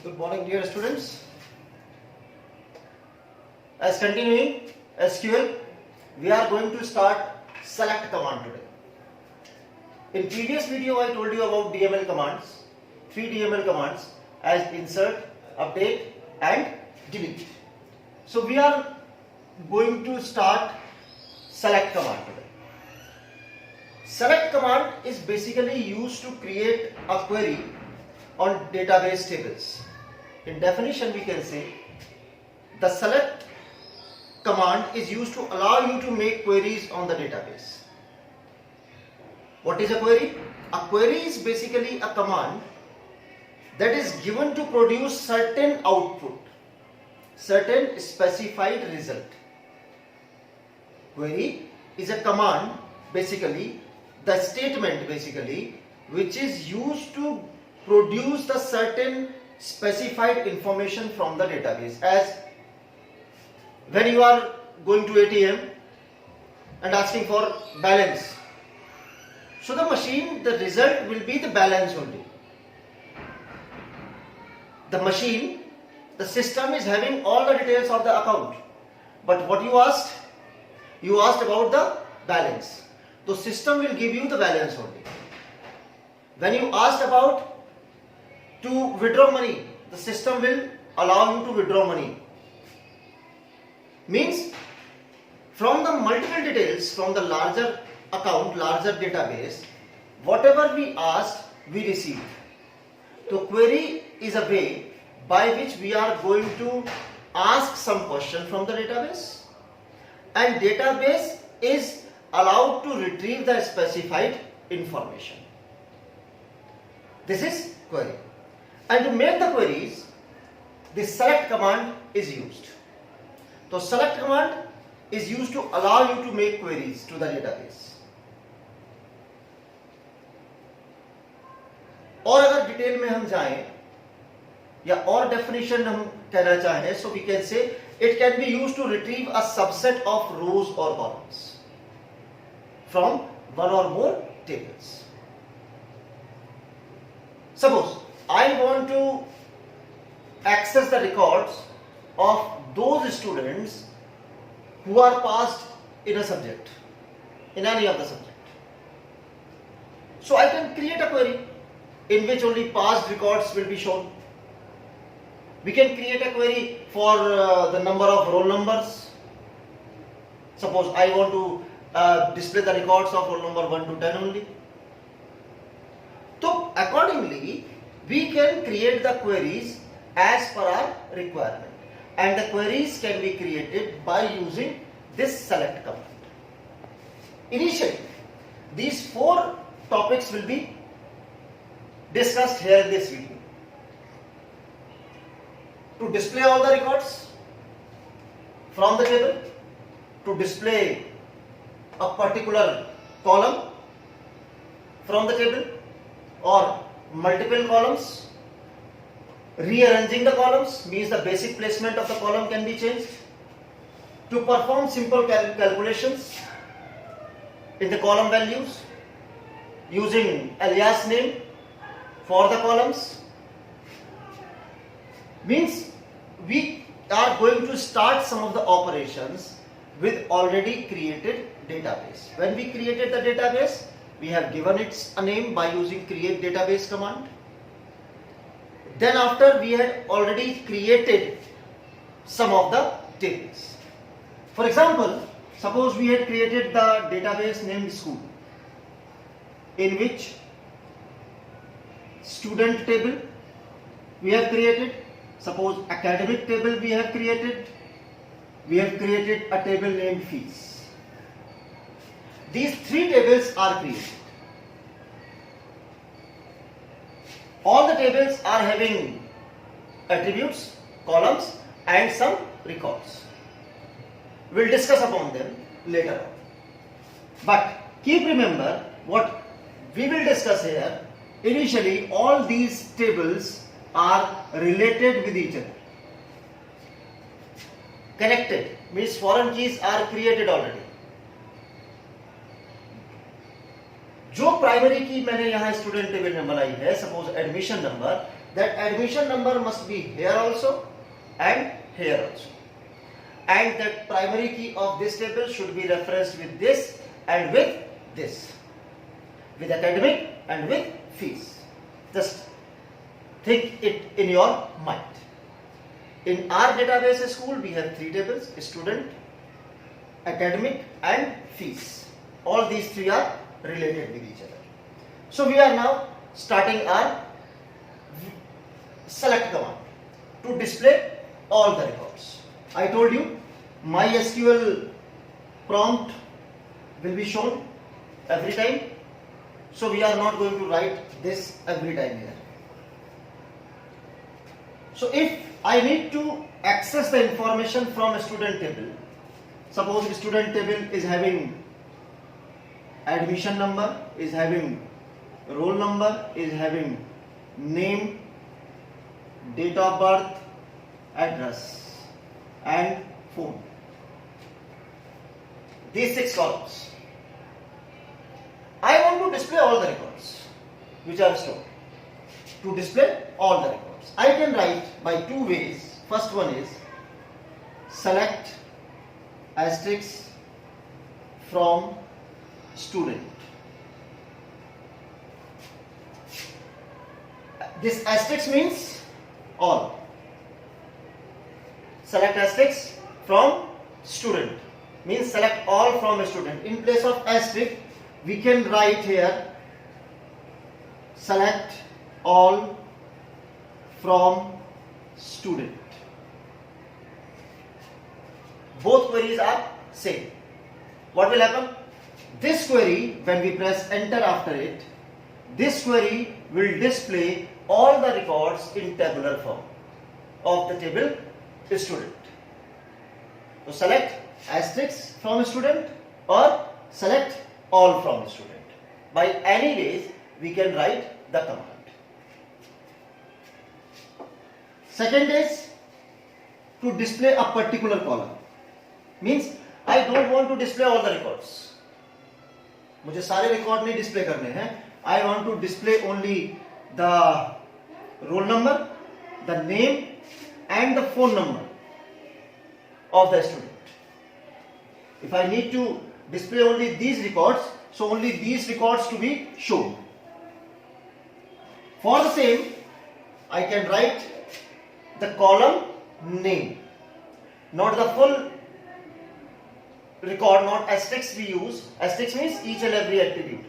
Good morning, dear students. As continuing SQL, we are going to start select command today. In previous video, I told you about DML commands, three DML commands as insert, update, and delete. So we are going to start select command today. Select command is basically used to create a query on database tables. In definition, we can say the select command is used to allow you to make queries on the database. What is a query? A query is basically a command that is given to produce certain output, certain specified result. Query is a command, basically the statement which is used to produce the certain specified information from the database. As when you are going to ATM and asking for balance, so the machine, the result will be the balance only. The machine, the system is having all the details of the account, but what you asked? You asked about the balance. The system will give you the balance only. When you asked about to withdraw money, the system will allow you to withdraw money. Means from the multiple details from the larger account, larger database, whatever we asked, we received. So query is a way by which we are going to ask some question from the database, and database is allowed to retrieve the specified information. This is query. And to make the queries, the select command is used. So select command is used to allow you to make queries to the database. और अगर detail में हम जाएं या और definition हम कहना चाहें, so we can say it can be used to retrieve a subset of rows or columns from one or more tables. Suppose I want to access the records of those students who are passed in a subject, in any of the subject. So I can create a query in which only past records will be shown. We can create a query for the number of roll numbers. Suppose I want to display the records of roll number 1 to 10 only. So accordingly, we can create the queries as per our requirement, and the queries can be created by using this select command. Initially, these four topics will be discussed here in this video. To display all the records from the table, to display a particular column from the table or multiple columns, rearranging the columns means the basic placement of the column can be changed, to perform simple calculations in the column values using alias name for the columns. Means we are going to start some of the operations with already created database. When we created the database, we have given it a name by using create database command. Then after, we had already created some of the tables. For example, suppose we had created the database named school, in which student table we have created, suppose academic table we have created a table named fees. These three tables are created. All the tables are having attributes, columns, and some records. We'll discuss upon them later on. But keep remember what we will discuss here. Initially, all these tables are related with each other. Connected means foreign keys are created already. जो primary की मैंने यहाँ student table में बनाई है, suppose admission number, that admission number must be here also and here also, and that primary key of this table should be referenced with this and with this, with academic and with fees. Just think it in your mind. In our database school we have 3 tables: student, academic and fees. All these 3 are related with each other. So we are now starting our select command to display all the records. I told you MySQL prompt will be shown every time, so we are not going to write this every time here. So if I need to access the information from a student table, suppose student table is having admission number, is having roll number, is having name, date of birth, address and phone. These 6 columns. I want to display all the records which are stored. To display all the records, I can write by 2 ways. First one is select asterisk from student. This asterisk means all. Select asterisk from student means select all from a student. In place of asterisk we can write here select all from student. Both queries are same. What will happen? This query, when we press enter after it, this query will display all the records in tabular form of the table student. So select asterisk from student or select all from student. By any ways we can write the command. Second is to display a particular column. Means I don't want to display all the records. मुझे सारे record नहीं display करने हैं. I want to display only the roll number, the name and the phone number of the student. If I need to display only these records, so only these records to be shown. For the same, I can write the column name, not the full record, not asterisk we use. Asterisk means each and every attribute.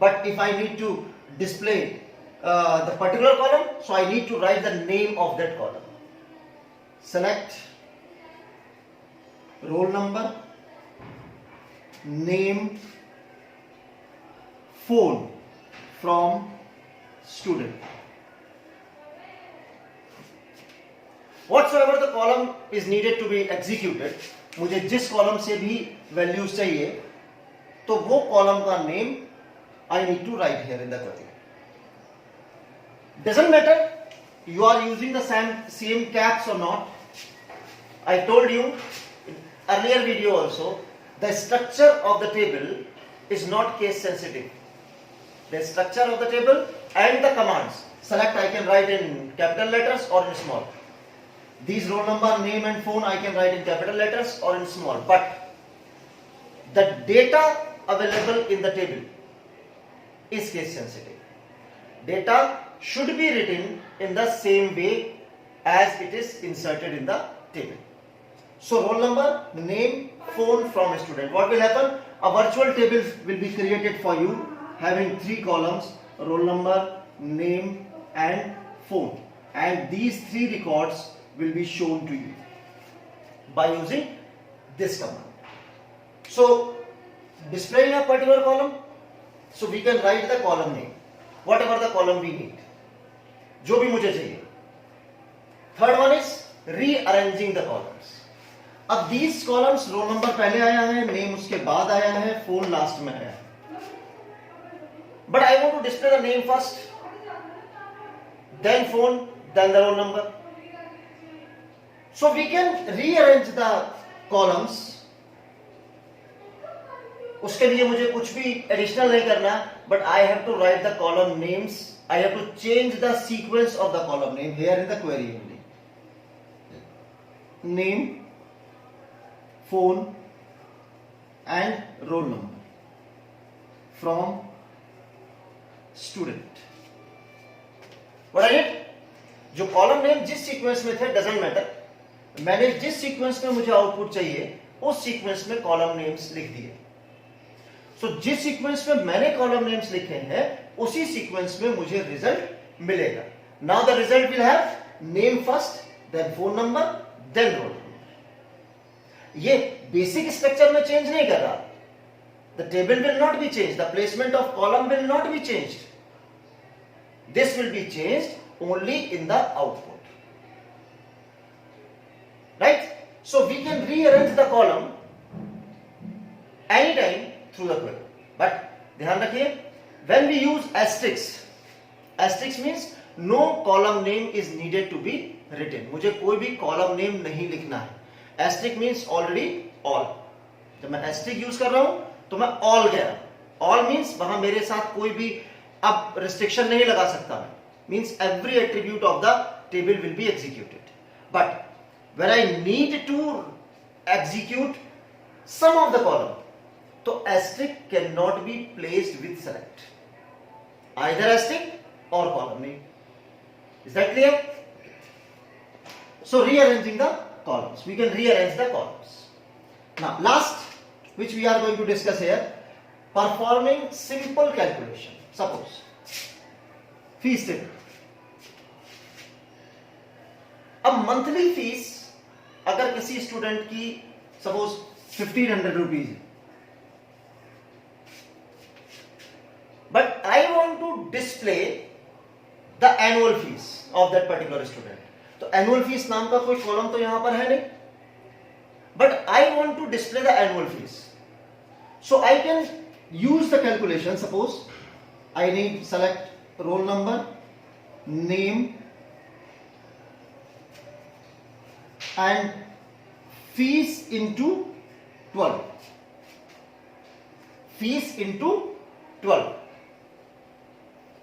But if I need to display the particular column, so I need to write the name of that column. Select roll number, name, phone from student. Whatsoever the column is needed to be executed, मुझे जिस column से भी values चाहिए तो वो column का name I need to write here in the query. Doesn't matter you are using the same caps or not. I told you in earlier video also, the structure of the table is not case sensitive. The structure of the table and the commands select I can write in capital letters or in small. These roll number, name and phone I can write in capital letters or in small. But the data available in the table is case sensitive. Data should be written in the same way as it is inserted in the table. So roll number, name, phone from a student. What will happen? A virtual table will be created for you having 3 columns: roll number, name and phone. And these 3 records will be shown to you by using this command. So displaying a particular column, so we can write the column name, whatever the column we need, जो भी मुझे चाहिए. Third one is rearranging the columns. अब these columns roll number पहले आया है, name उसके बाद आया है, phone last में आया है. But I want to display the name first, then phone, then the roll number. So we can rearrange the columns. उसके लिए मुझे कुछ भी एडिशनल नहीं करना. but I have to write the column names. I have to change the sequence of the column name here in the query only. Name, phone and roll number from student. What I did? जो column name जिस sequence में थे doesn't matter, मैंने जिस sequence में मुझे output चाहिए उस सीक्वेंस में कॉलम नेम्स लिख दिए. सो जिस सीक्वेंस में मैंने कॉलम नेम्स लिखे हैं उसी सीक्वेंस में मुझे रिजल्ट मिलेगा. Now the result will have name first, then phone number, then roll number. ये बेसिक स्ट्रक्चर में चेंज नहीं कर रहा. The table will not be change, the placement of column will not be changed. This will be changed only in the output. Right? So we can rearrange the column anytime through the query. But ध्यान रखिए, when we use asterisk, asterisk means no column name is needed to be written. मुझे कोई भी column name नहीं लिखना है. Asterisk means already all. जब मैं asterisk use कर रहा हूं तो मैं all कह रहा हूं. All means वहां मेरे साथ कोई भी अब रिस्ट्रिक्शन नहीं लगा सकता मैं. Means every attribute of the table will be executed. But when I need to execute some of the column, तो asterisk can not be placed with select, either asterisk और column name. Is that clear? So rearranging the columns, we can rearrange the columns. Now last which we are going to discuss here, performing simple calculation. Suppose fees table. अब monthly fees अगर किसी student की suppose 1500 rupees, but I want to display the annual fees of that particular student. तो annual fees नाम का कोई column तो यहां पर है नहीं, but I want to display the annual fees. So I can use the calculation. Suppose I need select roll number, name and fees into 12. Fees into 12.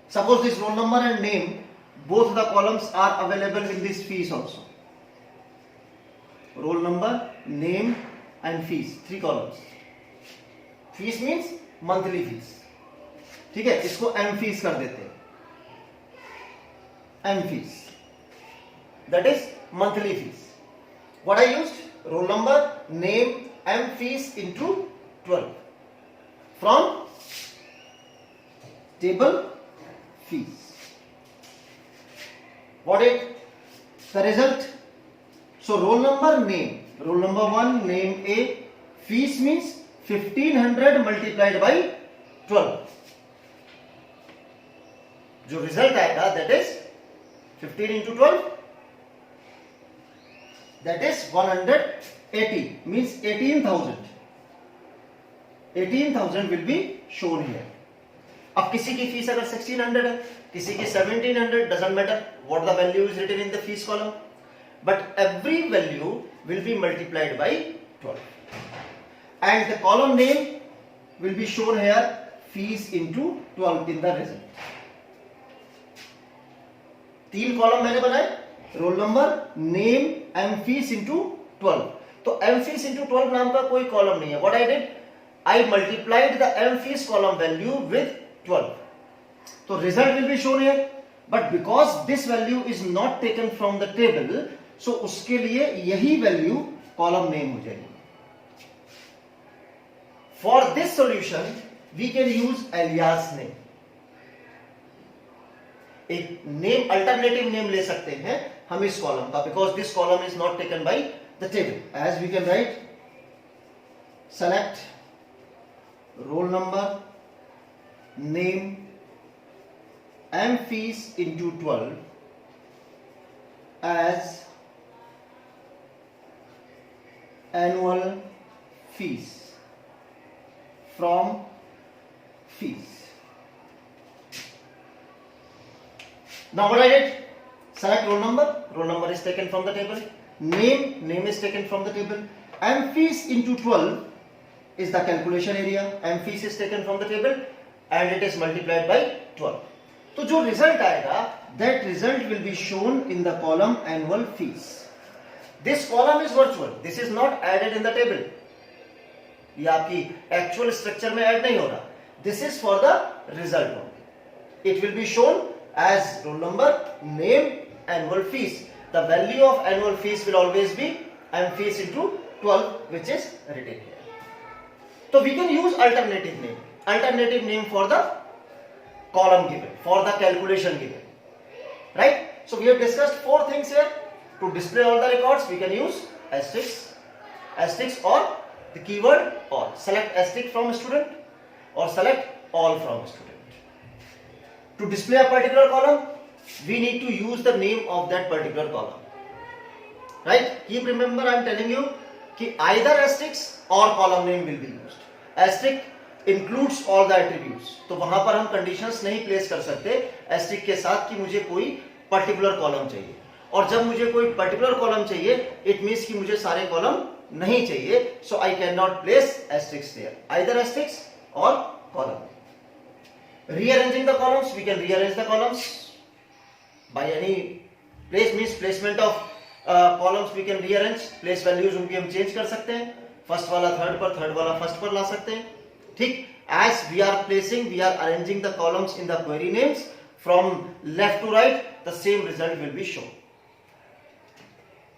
Suppose this roll number and name, both the columns are available in this fees also. Roll number, name and fees, 3 columns. Fees means monthly fees. ठीक है, इसको M fees कर देते हैं. M fees that is monthly fees. What I used? Roll number, name, M fees into 12 from table fees. What is the result? So roll number, name, roll number 1, name A, fees means 1500 multiplied by 12. जो result आएगा that is 15 into 12, that is 180, means 18,000. 18,000 will be shown here. अब किसी की fees अगर 1600 है, किसी की 1700, doesn't matter what the value is written in the fees column, but every value will be multiplied by 12. And the column name will be shown here, fees into 12 in the result. 3 column मैंने बनाए, roll number, name, M fees into 12. तो M fees into 12 नाम का कोई column नहीं है. What I did? I multiplied the M fees column value with 12. तो result will be shown here. But because this value is not taken from the table, so उसके लिए यही value column name हो जाएगी. For this solution, we can use alias name. एक name, alternative name ले सकते हैं हम इस कॉलम का, because this column is not taken by the table. As we can write, select roll number, name, and fees into 12 as annual fees from fees. Now what I did? Select roll number. Roll number is taken from the table. Name is taken from the table. M fees into 12 is the calculation area. M fees is taken from the table. and it is multiplied by 12. तो जो result आएगा that result will be shown in the column annual fees. This column is virtual. This is not added in the table. ये आपकी actual structure में add नहीं हो रहा. This is for the result only. It will be shown as roll number, name, annual fees. The value of annual fees will always be m fees into 12, which is written here. So we can use alternative name. Alternative name for the column given, for the calculation given. Right? So we have discussed 4 things here. To display all the records, we can use asterisk or the keyword or. Select asterisk from student or select all from student. To display a particular column, we need to use the name of that particular column. Right? Keep remember, I am telling you कि either asterisk or column name will be used. Asterisk includes all the attributes. तो वहां पर हम conditions नहीं place कर सकते asterisk के साथ कि मुझे कोई particular column चाहिए. और जब मुझे कोई particular column चाहिए, it means कि मुझे सारे column नहीं चाहिए. So I cannot place asterisk there. Either asterisk or column. Rearranging the columns, we can rearrange the columns by any place, means placement of columns we can rearrange. Place values उनकी हम change कर सकते हैं. First वाला third पर, third वाला first पर ला सकते हैं. ठीक. As we are placing, we are arranging the columns in the query names from left to right, the same result will be shown.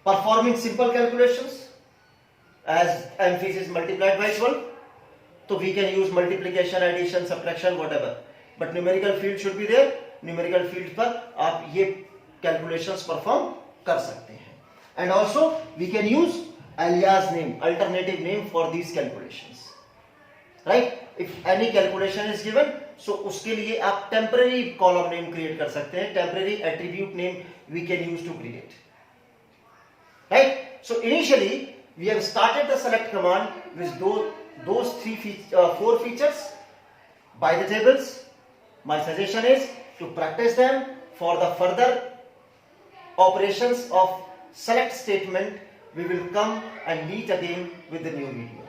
Performing simple calculations, as m fees is multiplied by 12, so we can use multiplication, addition, subtraction, whatever. But numerical field should be there. Numerical field पर आप ये calculations perform कर सकते हैं. And also we can use alias name, alternative name for these calculations. Right? If any calculation is given, so उसके लिए आप temporary column name create कर सकते हैं. Temporary attribute name we can use to create. Right? So initially we have started the select command with those 4 features by the tables. My suggestion is to practice them for the further operations of select statement. We will come and meet again with the new video.